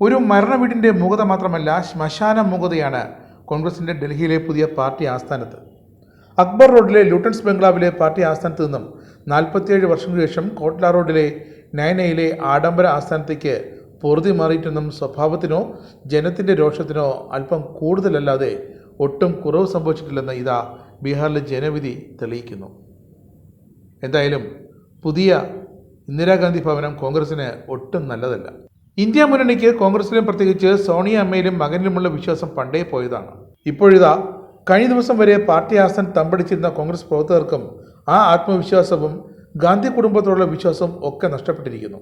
ഒരു മരണവീടിൻ്റെ മൂകത മാത്രമല്ല, ശ്മശാന മൂകതയാണ് കോൺഗ്രസിൻ്റെ ഡൽഹിയിലെ പുതിയ പാർട്ടി ആസ്ഥാനത്ത്. അക്ബർ റോഡിലെ ലൂട്ടൻസ് ബംഗ്ലാവിലെ പാർട്ടി ആസ്ഥാനത്ത് നിന്നും 47 വർഷങ്ങൾക്ക് ശേഷം കോട്ട്ല റോഡിലെ നയനയിലെ ആഡംബര ആസ്ഥാനത്തേക്ക് പൊറുതി മാറിയിട്ടൊന്നും സ്വഭാവത്തിനോ ജനത്തിൻ്റെ രോഷത്തിനോ അല്പം കൂടുതലല്ലാതെ ഒട്ടും കുറവ് സംഭവിച്ചിട്ടില്ലെന്ന് ഇതാ ബീഹാറിലെ ജനവിധി തെളിയിക്കുന്നു. എന്തായാലും പുതിയ ഇന്ദിരാഗാന്ധി ഭവനം കോൺഗ്രസിന് ഒട്ടും നല്ലതല്ല. ഇന്ത്യ മുന്നണിക്ക് കോൺഗ്രസിലും പ്രത്യേകിച്ച് സോണിയ അമ്മയിലും മകനിലുമുള്ള വിശ്വാസം പണ്ടേ പോയതാണ്. ഇപ്പോഴിതാ കഴിഞ്ഞ ദിവസം വരെ പാർട്ടി ആസ്ഥാനം തമ്പടിച്ചിരുന്ന കോൺഗ്രസ് പ്രവർത്തകർക്കും ആ ആത്മവിശ്വാസവും ഗാന്ധി കുടുംബത്തോടുള്ള വിശ്വാസവും ഒക്കെ നഷ്ടപ്പെട്ടിരിക്കുന്നു.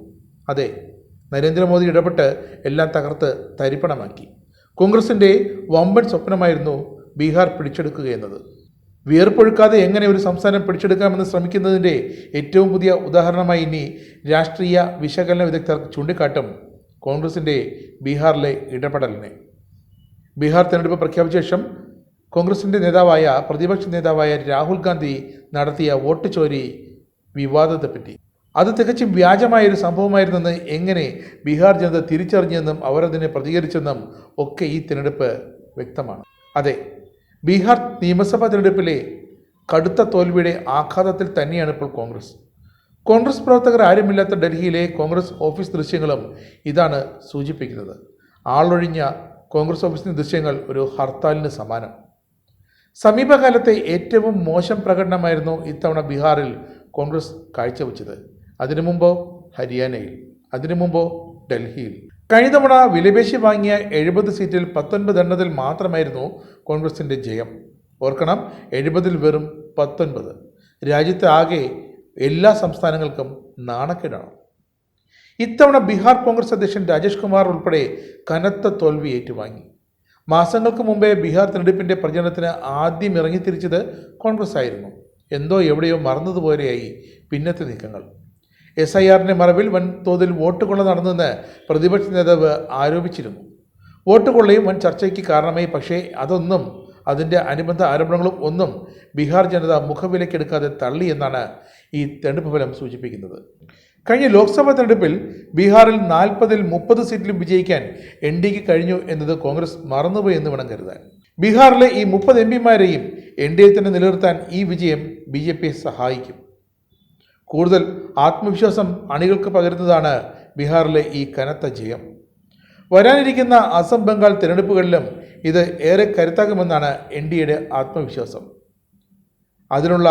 അതെ, നരേന്ദ്രമോദി ഇടപെട്ട് എല്ലാം തകർത്ത് തരിപ്പണമാക്കി. കോൺഗ്രസിൻ്റെ വമ്പൻ സ്വപ്നമായിരുന്നു ബീഹാർ പിടിച്ചെടുക്കുക എന്നത്. വിയർപ്പൊഴുക്കാതെ എങ്ങനെ ഒരു സംസ്ഥാനം പിടിച്ചെടുക്കാമെന്ന് ശ്രമിക്കുന്നതിൻ്റെ ഏറ്റവും പുതിയ ഉദാഹരണമായി ഇനി രാഷ്ട്രീയ വിശകലന വിദഗ്ധർ ചൂണ്ടിക്കാട്ടും കോൺഗ്രസിൻ്റെ ബീഹാറിലെ ഇടപെടലിനെ. ബീഹാർ തെരഞ്ഞെടുപ്പ് പ്രഖ്യാപിച്ച ശേഷം കോൺഗ്രസിൻ്റെ പ്രതിപക്ഷ നേതാവായ രാഹുൽ ഗാന്ധി നടത്തിയ വോട്ട് ചോരി വിവാദത്തെപ്പറ്റി, അത് തികച്ചും വ്യാജമായൊരു സംഭവമായിരുന്നെന്ന് എങ്ങനെ ബീഹാർ ജനത തിരിച്ചറിഞ്ഞെന്നും അവരതിനെ പ്രതികരിച്ചെന്നും ഒക്കെ ഈ തിരഞ്ഞെടുപ്പ് വ്യക്തമാണ്. അതെ, ബീഹാർ നിയമസഭാ തിരഞ്ഞെടുപ്പിലെ കടുത്ത തോൽവിയുടെ ആഘാതത്തിൽ തന്നെയാണ് ഇപ്പോൾ കോൺഗ്രസ് പ്രവർത്തകർ ആരുമില്ലാത്ത ഡൽഹിയിലെ കോൺഗ്രസ് ഓഫീസ് ദൃശ്യങ്ങളും ഇതാണ് സൂചിപ്പിക്കുന്നത്. ആളൊഴിഞ്ഞ കോൺഗ്രസ് ഓഫീസിൻ്റെ ദൃശ്യങ്ങൾ ഒരു ഹർത്താലിന് സമാനം. സമീപകാലത്തെ ഏറ്റവും മോശം പ്രകടനമായിരുന്നു ഇത്തവണ ബീഹാറിൽ കോൺഗ്രസ് കാഴ്ചവെച്ചത്. അതിനു മുമ്പോ ഹരിയാനയിൽ, അതിനു മുമ്പോ ഡൽഹിയിൽ. കഴിഞ്ഞ തവണ വിലപേശി വാങ്ങിയ 70 സീറ്റിൽ 19 എണ്ണത്തിൽ മാത്രമായിരുന്നു കോൺഗ്രസിൻ്റെ ജയം. ഓർക്കണം, 70-ൽ വെറും 19. രാജ്യത്തെ ആകെ എല്ലാ സംസ്ഥാനങ്ങൾക്കും നാണക്കേടാണ്. ഇത്തവണ ബീഹാർ കോൺഗ്രസ് അധ്യക്ഷൻ രാജേഷ് കുമാർ ഉൾപ്പെടെ കനത്ത തോൽവി ഏറ്റുവാങ്ങി. മാസങ്ങൾക്ക് മുമ്പേ ബീഹാർ തിരഞ്ഞെടുപ്പിൻ്റെ പ്രചരണത്തിന് ആദ്യം ഇറങ്ങിത്തിരിച്ചത് കോൺഗ്രസ് ആയിരുന്നു. എന്തോ എവിടെയോ മറന്നതുപോലെയായി പിന്നത്തെ നീക്കങ്ങൾ. SIRന്റെ മറവിൽ വൻതോതിൽ വോട്ട് കൊള്ള നടന്നെന്ന് പ്രതിപക്ഷ നേതാവ് ആരോപിച്ചിരുന്നു. വോട്ട് കൊള്ളയും വൻ ചർച്ചയ്ക്ക് കാരണമായി. പക്ഷേ അതിൻ്റെ അനുബന്ധ ആരോപണങ്ങളും ഒന്നും ബീഹാർ ജനത മുഖവിലക്കെടുക്കാതെ തള്ളി എന്നാണ് ഈ തെരഞ്ഞെടുപ്പ് ഫലം സൂചിപ്പിക്കുന്നത്. കഴിഞ്ഞ ലോക്സഭാ തെരഞ്ഞെടുപ്പിൽ ബീഹാറിൽ 40-ൽ 30 സീറ്റിലും വിജയിക്കാൻ NDAക്ക് കഴിഞ്ഞു എന്നത് കോൺഗ്രസ് മറന്നുപോയി എന്ന് വേണം കരുതാൻ. ബീഹാറിലെ ഈ 30 MPമാരെയും NDAയിൽ തന്നെ നിലനിർത്താൻ ഈ വിജയം BJPയെ സഹായിക്കും. കൂടുതൽ ആത്മവിശ്വാസം അണികൾക്ക് പകരുന്നതാണ് ബീഹാറിലെ ഈ കനത്ത ജയം. വരാനിരിക്കുന്ന അസം, ബംഗാൾ തിരഞ്ഞെടുപ്പുകളിലും ഇത് ഏറെ കരുത്താകുമെന്നാണ് NDAയുടെ ആത്മവിശ്വാസം. അതിനുള്ള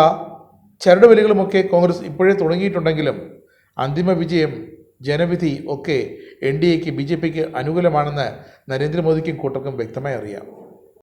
ചരടുവലികളുമൊക്കെ കോൺഗ്രസ് ഇപ്പോഴേ തുടങ്ങിയിട്ടുണ്ടെങ്കിലും അന്തിമ വിജയം, ജനവിധി ഒക്കെ NDAക്ക് BJPക്ക് അനുകൂലമാണെന്ന് നരേന്ദ്രമോദിക്കും കൂട്ടർക്കും വ്യക്തമായി അറിയാം.